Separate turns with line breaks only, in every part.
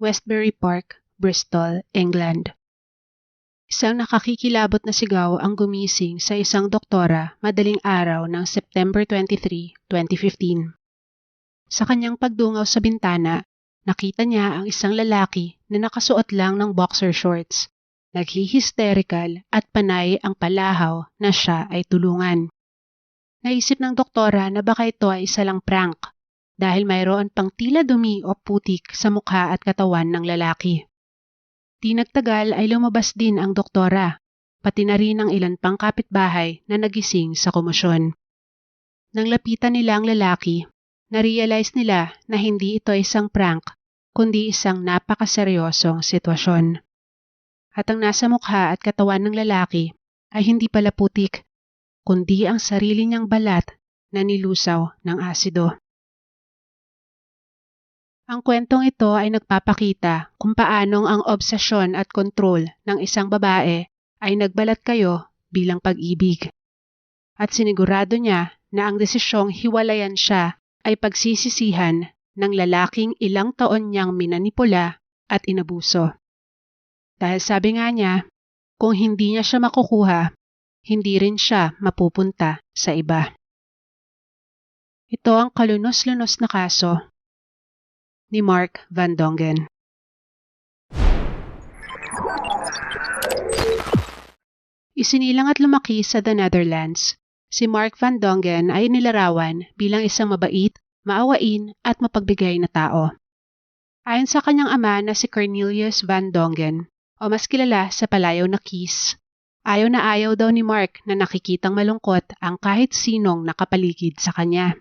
Westbury Park, Bristol, England. Isang nakakikilabot na sigaw ang gumising sa isang doktora madaling araw ng September 23, 2015. Sa kanyang pagdungaw sa bintana, nakita niya ang isang lalaki na nakasuot lang ng boxer shorts. Naghihisterikal at panay ang palahaw na siya ay tulungan. Naisip ng doktora na baka ito ay isa lang prank dahil mayroon pang tila dumi o putik sa mukha at katawan ng lalaki. Di nagtagal ay lumabas din ang doktora, pati na rin ang ilan pang kapitbahay na nagising sa komosyon. Nang lapitan nila ang lalaki, na-realize nila na hindi ito isang prank, kundi isang napakaseryosong sitwasyon. At ang nasa mukha at katawan ng lalaki ay hindi pala putik, kundi ang sarili niyang balat na nilusaw ng asido. Ang kwentong ito ay nagpapakita kung paanong ang obsesyon at kontrol ng isang babae ay nagbalat kayo bilang pag-ibig. At sinigurado niya na ang desisyong hiwalayan siya ay pagsisisihan ng lalaking ilang taon niyang minanipula at inabuso. Dahil sabi nga niya, kung hindi niya siya makukuha, hindi rin siya mapupunta sa iba. Ito ang kalunos-lunos na kaso ni Mark Van Dongen. Isinilang at lumaki sa the Netherlands, si Mark Van Dongen ay nilarawan bilang isang mabait, maawain at mapagbigay na tao. Ayon sa kanyang ama na si Cornelius Van Dongen, o mas kilala sa palayaw na Kees, ayaw na ayaw daw ni Mark na nakikitang malungkot ang kahit sinong nakapaligid sa kanya.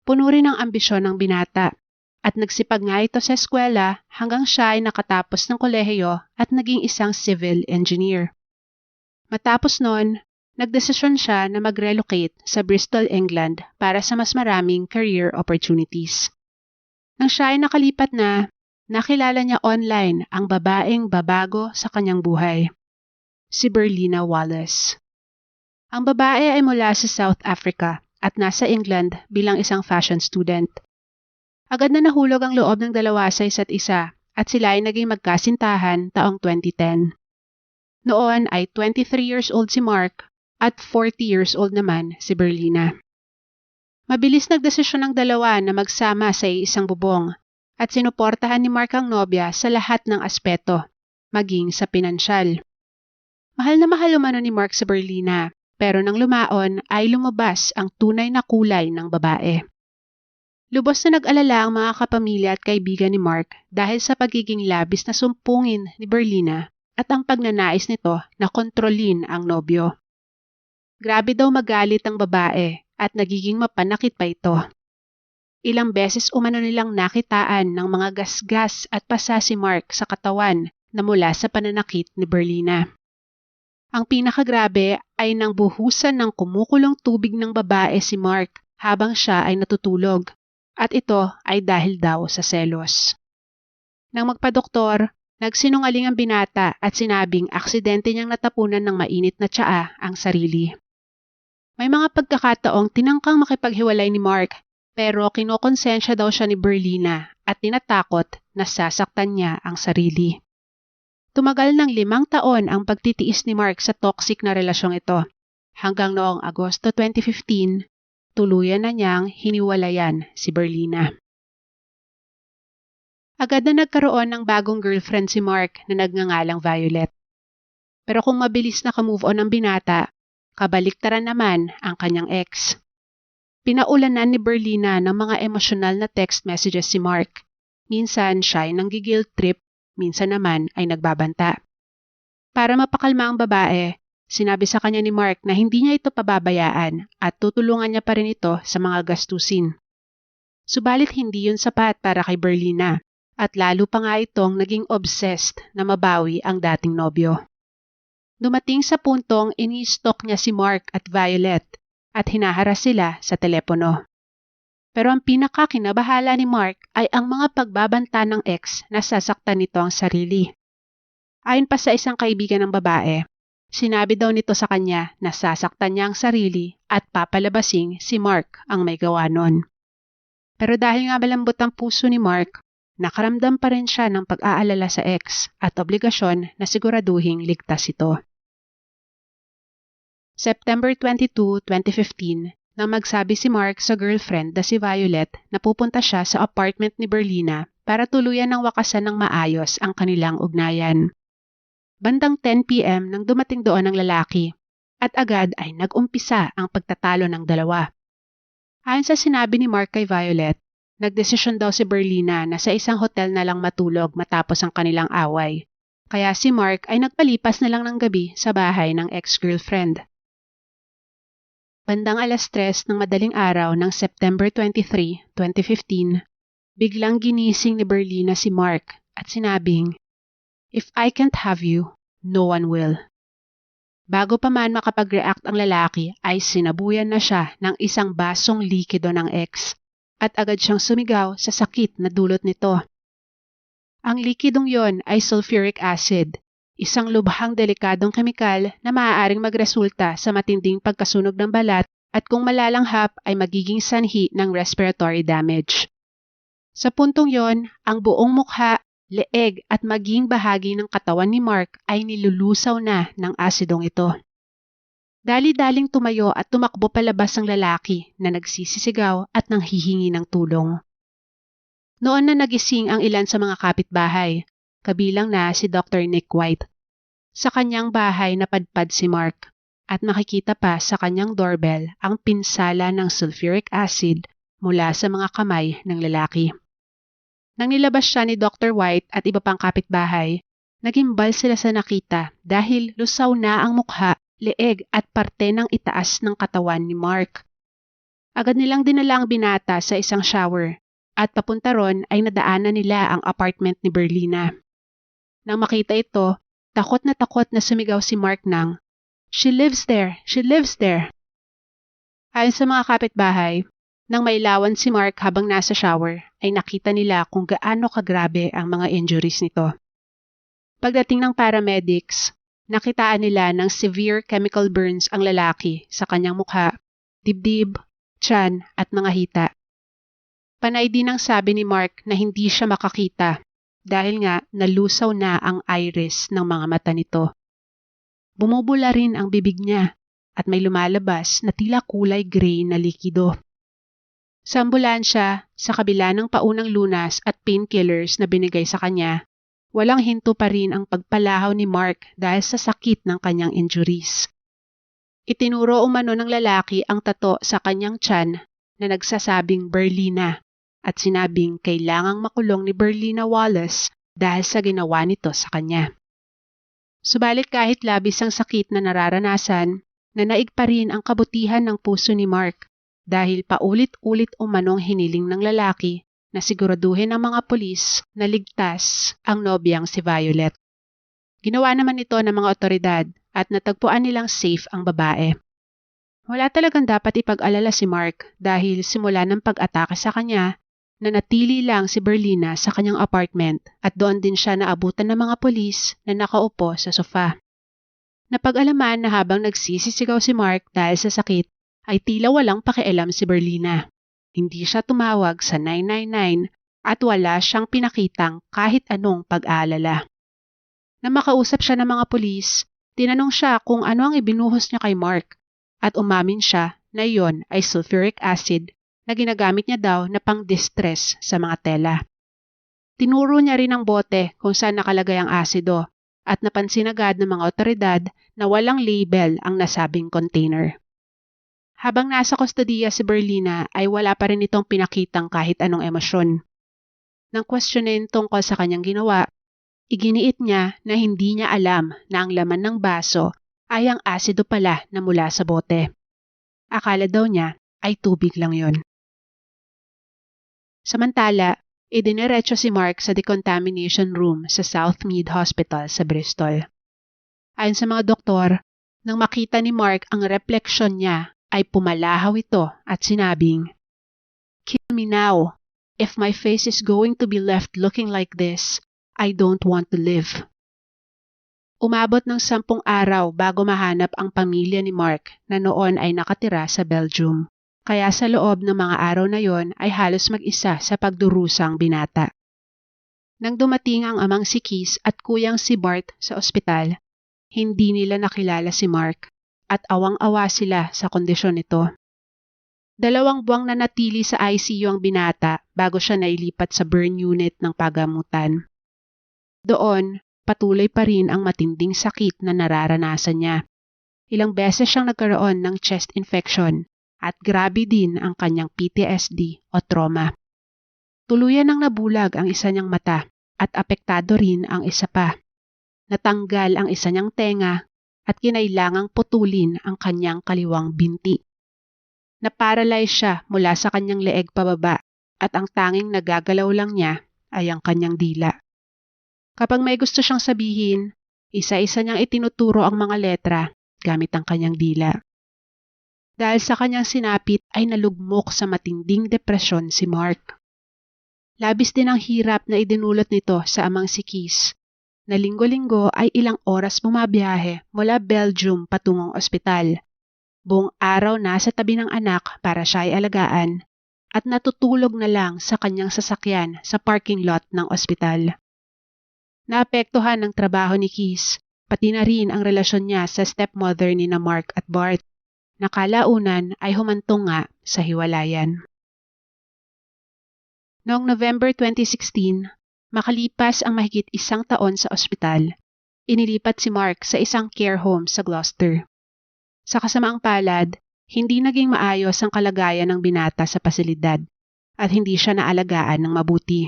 Puno rin ang ambisyon ng binata, at nagsipag nga ito sa eskwela hanggang siya ay nakatapos ng kolehiyo at naging isang civil engineer. Matapos noon, nagdesisyon siya na mag-relocate sa Bristol, England para sa mas maraming career opportunities. Nang siya ay nakalipat na, nakilala niya online ang babaeng babago sa kanyang buhay, si Berlina Wallace. Ang babae ay mula sa South Africa at nasa England bilang isang fashion student. Agad na nahulog ang loob ng dalawa sa isa't isa at sila ay naging magkasintahan taong 2010. Noon ay 23 years old si Mark at 40 years old naman si Berlina. Mabilis nagdesisyon ng dalawa na magsama sa isang bubong at sinuportahan ni Mark ang nobya sa lahat ng aspeto, maging sa pinansyal. Mahal na mahal umano ni Mark sa Berlina, pero nang lumaon ay lumabas ang tunay na kulay ng babae. Lubos na nag-alala ang mga kapamilya at kaibigan ni Mark dahil sa pagiging labis na sumpungin ni Berlina at ang pagnanais nito na kontrolin ang nobyo. Grabe daw magalit ang babae at nagiging mapanakit pa ito. Ilang beses umano nilang nakitaan ng mga gasgas at pasa si Mark sa katawan na mula sa pananakit ni Berlina. Ang pinakagrabe ay nang buhusan ng kumukulong tubig ng babae si Mark habang siya ay natutulog. At ito ay dahil daw sa selos. Nang magpadoktor, nagsinungaling ang binata at sinabing aksidente niyang natapunan ng mainit na tsaa ang sarili. May mga pagkakataong tinangkang makipaghiwalay ni Mark pero kinokonsensya daw siya ni Berlina at tinatakot na sasaktan niya ang sarili. Tumagal ng 5 taon ang pagtitiis ni Mark sa toxic na relasyong ito hanggang noong Agosto 2015, tuluyan na niyang hiniwalayan si Berlina. Agad na nagkaroon ng bagong girlfriend si Mark na nagngangalang Violet. Pero kung mabilis na ka-move on ang binata, kabaliktaran naman ang kanyang ex. Pinaulanan ni Berlina ng mga emosyonal na text messages si Mark. Minsan siya ay nanggi-guilt trip, minsan naman ay nagbabanta. Para mapakalma ang babae, sinabi sa kanya ni Mark na hindi niya ito pababayaan at tutulungan niya pa rin ito sa mga gastusin. Subalit hindi yun sapat para kay Berlina at lalo pa nga itong naging obsessed na mabawi ang dating nobyo. Dumating sa puntong ini-stalk niya si Mark at Violet at hinaharas sila sa telepono. Pero ang pinakakinabahala ni Mark ay ang mga pagbabanta ng ex na sasaktan nito ang sarili. Ayon pa sa isang kaibigan ng babae, sinabi daw nito sa kanya na sasaktan niya ang sarili at papalabasing si Mark ang may gawa nun. Pero dahil nga malambot ang puso ni Mark, nakaramdam pa rin siya ng pag-aalala sa ex at obligasyon na siguraduhing ligtas ito. September 22, 2015, nang magsabi si Mark sa girlfriend na si Violet na pupunta siya sa apartment ni Berlina para tuluyan ng wakasan ng maayos ang kanilang ugnayan. Bandang 10 p.m. nang dumating doon ang lalaki at agad ay nag-umpisa ang pagtatalo ng dalawa. Ayon sa sinabi ni Mark kay Violet, nagdesisyon daw si Berlina na sa isang hotel na lang matulog matapos ang kanilang away. Kaya si Mark ay nagpalipas na lang ng gabi sa bahay ng ex-girlfriend. Bandang 3:00 ng madaling araw ng September 23, 2015, biglang ginising ni Berlina si Mark at sinabing, "If I can't have you, no one will." Bago pa man makapag-react ang lalaki ay sinabuyan na siya ng isang basong likido ng ex at agad siyang sumigaw sa sakit na dulot nito. Ang likidong yon ay sulfuric acid, isang lubhang delikadong kemikal na maaaring magresulta sa matinding pagkasunog ng balat at kung malalanghap ay magiging sanhi ng respiratory damage. Sa puntong yon, ang buong mukha, leeg at maging bahagi ng katawan ni Mark ay nilulusaw na ng asidong ito. Dali-daling tumayo at tumakbo palabas ang lalaki na nagsisisigaw at nanghihingi ng tulong. Noon na nagising ang ilan sa mga kapitbahay, kabilang na si Dr. Nick White. Sa kanyang bahay napadpad si Mark at makikita pa sa kanyang doorbell ang pinsala ng sulfuric acid mula sa mga kamay ng lalaki. Nang nilabas siya ni Dr. White at iba pang kapitbahay, nagimbal sila sa nakita dahil lusaw na ang mukha, leeg at parte ng itaas ng katawan ni Mark. Agad nilang dinala ang binata sa isang shower at papunta ron ay nadaanan nila ang apartment ni Berlina. Nang makita ito, takot na sumigaw si Mark ng, "She lives there! She lives there!" Ayon sa mga kapitbahay, nang mailawan si Mark habang nasa shower, ay nakita nila kung gaano kagrabe ang mga injuries nito. Pagdating ng paramedics, nakitaan nila ng severe chemical burns ang lalaki sa kanyang mukha, dibdib, tiyan at mga hita. Panay din ang sabi ni Mark na hindi siya makakita dahil nga nalusaw na ang iris ng mga mata nito. Bumubula rin ang bibig niya at may lumalabas na tila kulay gray na likido. Sa ambulansya, sa kabila ng paunang lunas at painkillers na binigay sa kanya, walang hinto pa rin ang pagpalahaw ni Mark dahil sa sakit ng kanyang injuries. Itinuro umano ng lalaki ang tato sa kanyang tiyan na nagsasabing Berlina at sinabing kailangang makulong ni Berlina Wallace dahil sa ginawa nito sa kanya. Subalit kahit labis ang sakit na nararanasan, nanaig pa rin ang kabutihan ng puso ni Mark dahil paulit-ulit umanong hiniling ng lalaki na siguraduhin ng mga pulis na ligtas ang nobyang si Violet. Ginawa naman ito ng mga otoridad at natagpuan nilang safe ang babae. Wala talagang dapat ipag-alala si Mark dahil simula ng pag-atake sa kanya, nanatili lang si Berlina sa kanyang apartment at doon din siya naabutan ng mga pulis na nakaupo sa sofa. Napag-alaman na habang nagsisisigaw si Mark dahil sa sakit, ay tila walang pakialam si Berlina. Hindi siya tumawag sa 999 at wala siyang pinakitang kahit anong pag-aalala. Nang makausap siya ng mga pulis, tinanong siya kung ano ang ibinuhos niya kay Mark at umamin siya na iyon ay sulfuric acid na ginagamit niya daw na pang-distress sa mga tela. Tinuro niya rin ang bote kung saan nakalagay ang asido at napansin agad ng mga otoridad na walang label ang nasabing container. Habang nasa kustodiya si Berlina ay wala pa rin itong pinakitang kahit anong emosyon. Nang questionin tungkol sa kanyang ginawa, iginiit niya na hindi niya alam na ang laman ng baso ay ang asido pala na mula sa bote. Akala daw niya ay tubig lang yon. Samantala, idiniretso si Mark sa decontamination room sa Southmead Hospital sa Bristol. Ayon sa mga doktor, nang makita ni Mark ang refleksyon niya, ay pumalahaw ito at sinabing, "Kill me now. If my face is going to be left looking like this, I don't want to live." Umabot ng 10 araw bago mahanap ang pamilya ni Mark na noon ay nakatira sa Belgium. Kaya sa loob ng mga araw na yon ay halos mag-isa sa pagdurusang binata. Nang dumating ang amang si Keys at kuyang si Bart sa ospital, hindi nila nakilala si Mark at awang-awa sila sa kondisyon nito. 2 buwang nanatili sa ICU ang binata bago siya nailipat sa burn unit ng pagamutan. Doon, patuloy pa rin ang matinding sakit na nararanasan niya. Ilang beses siyang nagkaroon ng chest infection at grabe din ang kanyang PTSD o trauma. Tuluyan ng nabulag ang isa niyang mata at apektado rin ang isa pa. Natanggal ang isa niyang tenga at kinailangang putulin ang kanyang kaliwang binti. Naparalyze siya mula sa kanyang leeg pababa at ang tanging nagagalaw lang niya ay ang kanyang dila. Kapag may gusto siyang sabihin, isa-isa niyang itinuturo ang mga letra gamit ang kanyang dila. Dahil sa kanyang sinapit ay nalugmok sa matinding depresyon si Mark. Labis din ang hirap na idinulot nito sa amang si Keys, na linggo-linggo ay ilang oras bumabiyahe mula Belgium patungong ospital. Buong araw nasa tabi ng anak para siya ay alagaan at natutulog na lang sa kanyang sasakyan sa parking lot ng ospital. Naapektuhan ng trabaho ni Keys, pati na rin ang relasyon niya sa stepmother ni na Mark at Bart, na kalaunan ay humantong nga sa hiwalayan. Noong November 2016, makalipas ang mahigit 1 taon sa ospital, inilipat si Mark sa isang care home sa Gloucester. Sa kasamaang palad, hindi naging maayos ang kalagayan ng binata sa pasilidad at hindi siya naalagaan ng mabuti.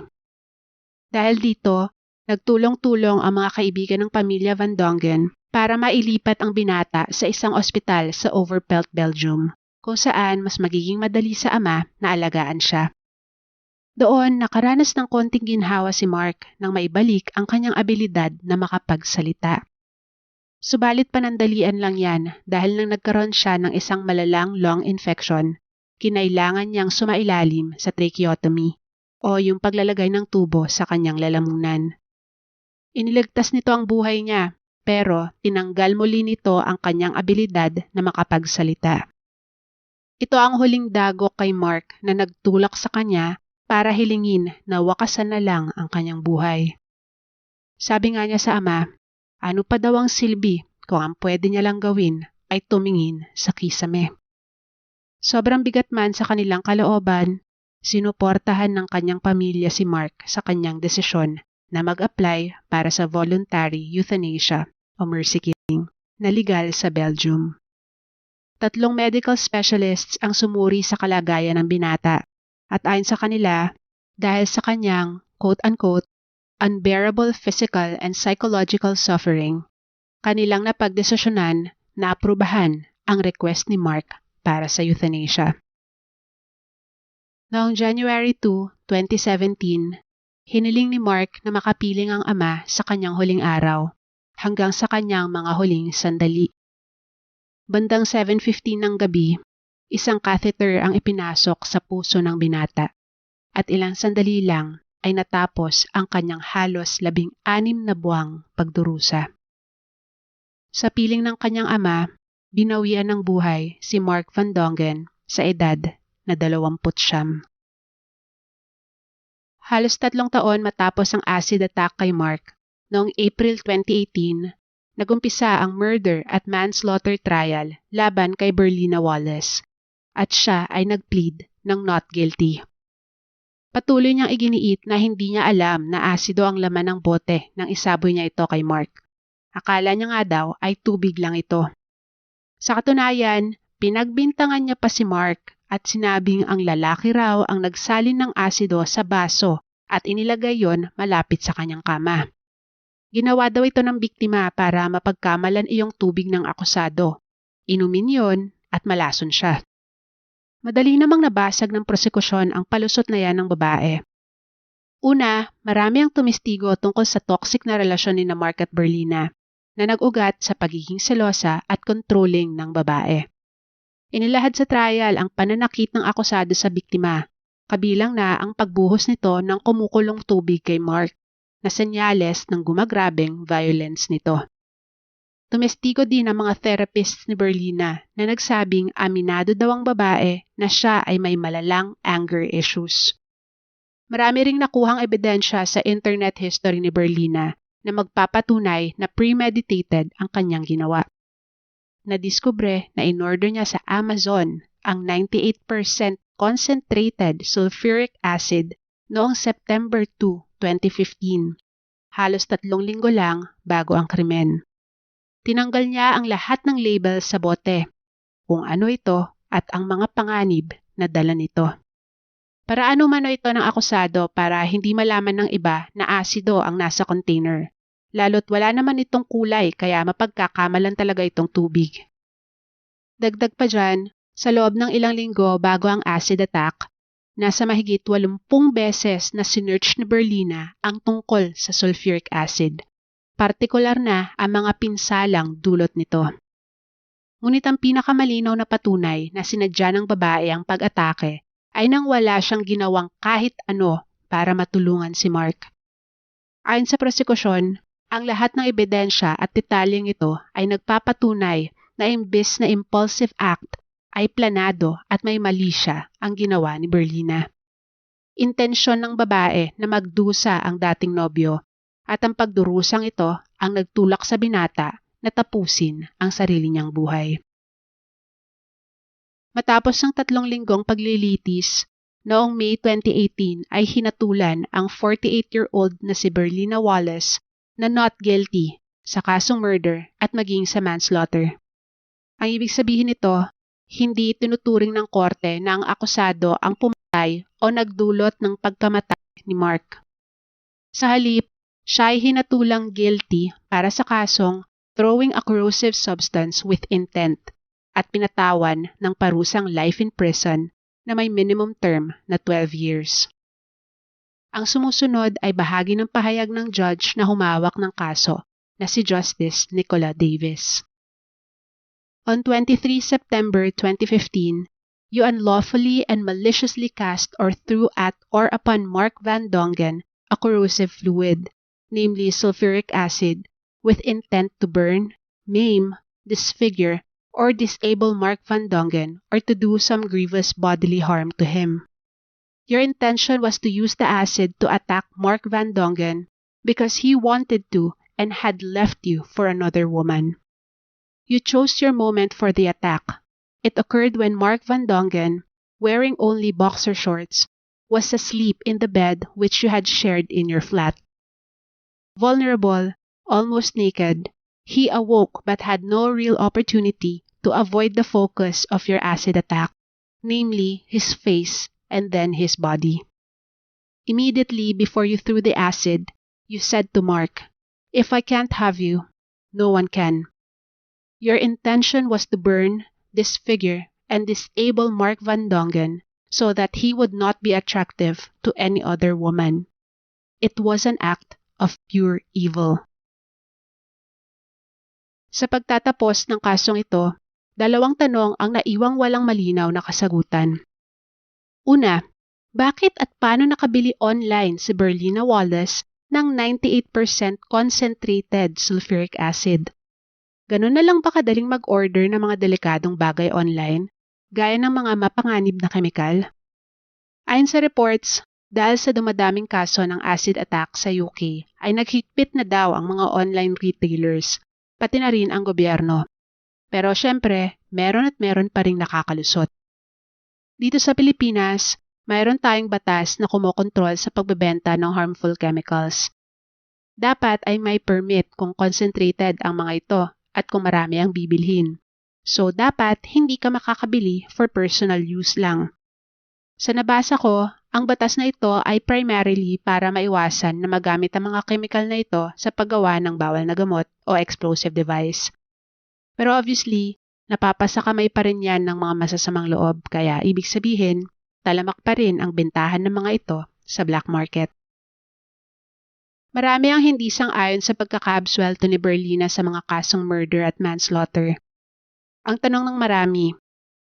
Dahil dito, nagtulong-tulong ang mga kaibigan ng pamilya Van Dongen para mailipat ang binata sa isang ospital sa Overpelt, Belgium, kung saan mas magiging madali sa ama na alagaan siya. Doon, nakaranas ng konting ginhawa si Mark nang maibalik ang kanyang abilidad na makapagsalita. Subalit panandalian lang yan dahil nang nagkaroon siya ng isang malalang lung infection, kinailangan niyang sumailalim sa tracheotomy o yung paglalagay ng tubo sa kanyang lalamunan. Iniligtas nito ang buhay niya, pero tinanggal muli nito ang kanyang abilidad na makapagsalita. Ito ang huling dagok kay Mark na nagtulak sa kanya para hilingin na wakasan na lang ang kanyang buhay. Sabi nga niya sa ama, ano pa daw ang silbi kung ang pwede niya lang gawin ay tumingin sa kisame. Sobrang bigat man sa kanilang kalooban, sinuportahan ng kanyang pamilya si Mark sa kanyang desisyon na mag-apply para sa voluntary euthanasia o mercy killing na legal sa Belgium. 3 medical specialists ang sumuri sa kalagayan ng binata. At ayon sa kanila, dahil sa kanyang, quote-unquote, unbearable physical and psychological suffering, kanilang napagdesisyonan na aprubahan ang request ni Mark para sa euthanasia. Noong January 2, 2017, hiniling ni Mark na makapiling ang ama sa kanyang huling araw hanggang sa kanyang mga huling sandali. Bandang 7:15 ng gabi, isang catheter ang ipinasok sa puso ng binata at ilang sandali lang ay natapos ang kanyang halos 16 na buwang pagdurusa. Sa piling ng kanyang ama, binawian ng buhay si Mark Van Dongen sa edad na 29. Halos 3 taon matapos ang acid attack kay Mark, noong April 2018, nagumpisa ang murder at manslaughter trial laban kay Berlina Wallace. At siya ay nag-plead ng not guilty. Patuloy niyang iginiit na hindi niya alam na asido ang laman ng bote nang isaboy niya ito kay Mark. Akala niya nga daw ay tubig lang ito. Sa katunayan, pinagbintangan niya pa si Mark at sinabing ang lalaki raw ang nagsalin ng asido sa baso at inilagay yon malapit sa kanyang kama. Ginawa daw ito ng biktima para mapagkamalan iyong tubig ng akusado. Inumin yon at malason siya. Madali namang nabasag ng prosekusyon ang palusot na yan ng babae. Una, marami ang tumistigo tungkol sa toxic na relasyon ni na Mark at Berlina na nag-ugat sa pagiging selosa at controlling ng babae. Inilahad sa trial ang pananakit ng akusado sa biktima, kabilang na ang pagbuhos nito ng kumukulong tubig kay Mark na senyales ng gumagrabeng violence nito. Tumestigo din ang mga therapists ni Berlina na nagsabing aminado daw ang babae na siya ay may malalang anger issues. Marami ring nakuhang ebidensya sa internet history ni Berlina na magpapatunay na premeditated ang kanyang ginawa. Nadiskubre na in-order niya sa Amazon ang 98% concentrated sulfuric acid noong September 2, 2015. Halos 3 linggo lang bago ang krimen. Tinanggal niya ang lahat ng label sa bote, kung ano ito at ang mga panganib na dala nito. Para ano ito ng akusado para hindi malaman ng iba na asido ang nasa container. Lalo't wala naman itong kulay kaya mapagkakamalan talaga itong tubig. Dagdag pa dyan, sa loob ng ilang linggo bago ang acid attack, nasa mahigit 80 beses na sinearch ni Berlina ang tungkol sa sulfuric acid. Partikular na ang mga pinsalang dulot nito. Ngunit ang pinakamalinaw na patunay na sinadya ng babae ang pag-atake ay nang wala siyang ginawang kahit ano para matulungan si Mark. Ayon sa prosekusyon, ang lahat ng ebidensya at detalyeng ito ay nagpapatunay na imbes na impulsive act ay planado at may mali siya ang ginawa ni Berlina. Intensyon ng babae na magdusa ang dating nobyo at ang pagdurusang ito ang nagtulak sa binata na tapusin ang sarili niyang buhay. Matapos ng 3 linggong paglilitis, noong May 2018 ay hinatulan ang 48-year-old na si Berlina Wallace na not guilty sa kasong murder at maging sa manslaughter. Ang ibig sabihin nito, hindi tinuturing ng korte na ang akusado ang pumatay o nagdulot ng pagkamatay ni Mark. Sa halip, siya ay hinatulang guilty para sa kasong throwing a corrosive substance with intent at pinatawan ng parusang life in prison na may minimum term na 12 years. Ang sumusunod ay bahagi ng pahayag ng judge na humawak ng kaso na si Justice Nicola Davis. On 23 September 2015, you unlawfully and maliciously cast or threw at or upon Mark Van Dongen a corrosive fluid, namely sulfuric acid, with intent to burn, maim, disfigure, or disable Mark Van Dongen or to do some grievous bodily harm to him. Your intention was to use the acid to attack Mark Van Dongen because he wanted to and had left you for another woman. You chose your moment for the attack. It occurred when Mark Van Dongen, wearing only boxer shorts, was asleep in the bed which you had shared in your flat. Vulnerable, almost naked, he awoke but had no real opportunity to avoid the focus of your acid attack, namely his face and then his body. Immediately before you threw the acid, you said to Mark, "If I can't have you, no one can." Your intention was to burn, disfigure, and disable Mark Van Dongen so that he would not be attractive to any other woman. It was an act of pure evil. Sa pagtatapos ng kasong ito, 2 tanong ang naiwang walang malinaw na kasagutan. Una, bakit at paano nakabili online si Berlina Wallace ng 98% concentrated sulfuric acid? Ganun na lang ba kadaling mag-order ng mga delikadong bagay online, gaya ng mga mapanganib na kemikal? Ayon sa reports, dahil sa dumadaming kaso ng acid attack sa UK, ay naghigpit na daw ang mga online retailers, pati na rin ang gobyerno. Pero syempre, meron pa ring nakakalusot. Dito sa Pilipinas, mayroon tayong batas na kumokontrol sa pagbebenta ng harmful chemicals. Dapat ay may permit kung concentrated ang mga ito at kung marami ang bibilhin. So dapat hindi ka makakabili for personal use lang. Sa nabasa ko, ang batas na ito ay primarily para maiwasan na magamit ang mga chemical na ito sa paggawa ng bawal na gamot o explosive device. Pero obviously, napapasakamay pa rin yan ng mga masasamang loob kaya ibig sabihin, talamak pa rin ang bentahan ng mga ito sa black market. Marami ang hindi sang-ayon sa pagkaka-absuelto ni Berlina sa mga kasong murder at manslaughter. Ang tanong ng marami,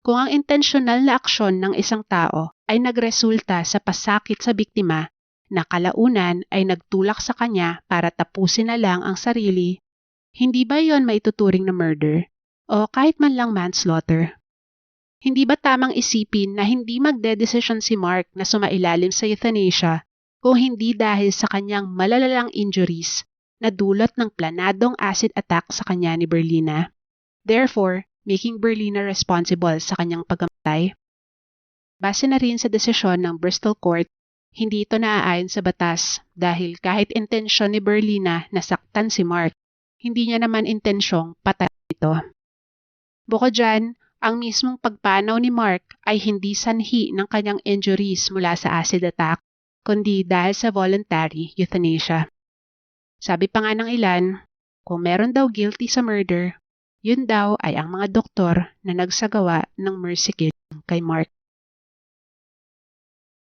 kung ang intensyonal na aksyon ng isang tao ay nagresulta sa pasakit sa biktima na kalaunan ay nagtulak sa kanya para tapusin na lang ang sarili, hindi ba yon maituturing na murder o kahit man lang manslaughter? Hindi ba tamang isipin na hindi magdedesisyon si Mark na sumailalim sa euthanasia kung hindi dahil sa kanyang malalalang injuries na dulot ng planadong acid attack sa kanya ni Berlina, therefore making Berlina responsible sa kanyang pagkamatay. Base na rin sa desisyon ng Bristol Court, hindi ito naaayon sa batas dahil kahit intensyon ni Berlina na saktan si Mark, hindi niya naman intensyong patay ito. Bukod dyan, ang mismong pagpanaw ni Mark ay hindi sanhi ng kanyang injuries mula sa acid attack, kundi dahil sa voluntary euthanasia. Sabi pa nga ng ilan, kung meron daw guilty sa murder, yun daw ay ang mga doktor na nagsagawa ng mercy killing kay Mark.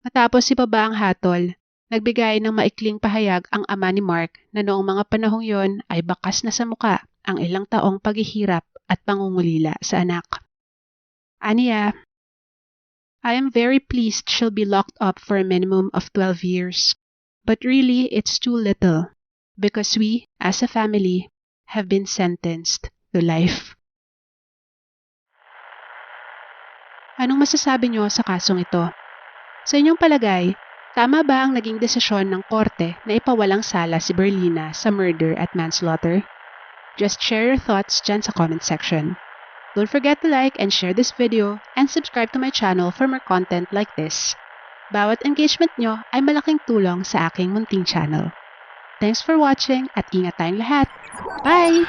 Matapos si Baba ang hatol, nagbigay ng maikling pahayag ang ama ni Mark na noong mga panahong yon ay bakas na sa muka ang ilang taong paghihirap at pangungulila sa anak. Aniya, I am very pleased she'll be locked up for a minimum of 12 years. But really, it's too little because we, as a family, have been sentenced to life. Anong masasabi niyo sa kasong ito? Sa inyong palagay, tama ba ang naging desisyon ng korte na ipawalang sala si Berlina sa murder at manslaughter? Just share your thoughts dyan sa comment section. Don't forget to like and share this video and subscribe to my channel for more content like this. Bawat engagement nyo ay malaking tulong sa aking munting channel. Thanks for watching at ingat tayong lahat. Bye!